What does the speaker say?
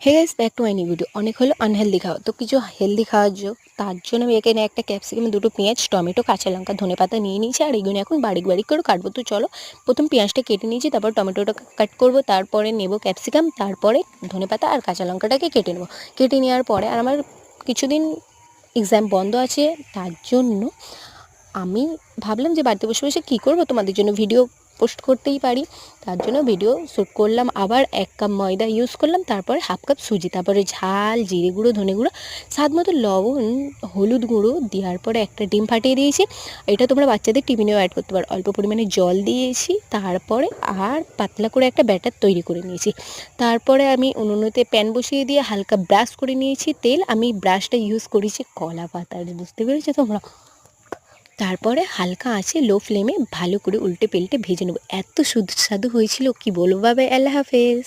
Hey guys, back to my new video. অনেক হলো unhealthy খাওয়া, তো কিছু হেলদি খাওয়ার তার জন্য আমি এখানে একটা ক্যাপসিকাম, দুটো পেঁয়াজ, টমেটো, কাঁচা লঙ্কা, ধনেপাতা নিয়ে নিয়েছি। আর এগুলো এখন বারিক বারিক করে কাটবো। তো চলো, প্রথম পেঁয়াজটা কেটে নিয়েছি, তারপর টমেটোটা কাট করব, তারপরে নেব ক্যাপসিকাম, তারপরে ধনেপাতা আর কাঁচা লঙ্কাটাকে কেটে নেব। কেটে নেওয়ার পরে আর আমার কিছুদিন এক্সাম বন্ধ আছে, তার জন্য আমি ভাবলাম যে বাড়িতে বসে বসে কী করবো, তোমাদের জন্য ভিডিও পোস্ট করতেই পারি। তার জন্য ভিডিও শ্যুট করলাম। আবার 1 কাপ ময়দা ইউজ করলাম, তারপরে হাফ কাপ সুজি, তারপরে ঝাল, জিরে গুঁড়ো, ধনে গুঁড়ো, স্বাদ মতো লবণ, হলুদ গুঁড়ো দেওয়ার পরে একটা ডিম ফাটিয়ে দিয়েছি। এটা তোমরা বাচ্চাদের টিফিনেও অ্যাড করতে পারো। অল্প পরিমাণে জল দিয়েছি, তারপরে আর পাতলা করে একটা ব্যাটার তৈরি করে নিয়েছি। তারপরে আমি উনুনেতে প্যান বসিয়ে দিয়ে হালকা ব্রাশ করে নিয়েছি তেল। আমি ব্রাশটা ইউজ করেছি কলা পাতার, বুঝতে পেরেছো তোমরা। তারপরে হালকা আঁচে লো ফ্লেমে ভালো করে উল্টে পাল্টে ভেজে নেব। এত সুস্বাদু হয়েছিল, কি বলবো। বাবা, আল্লাহ হাফেজ।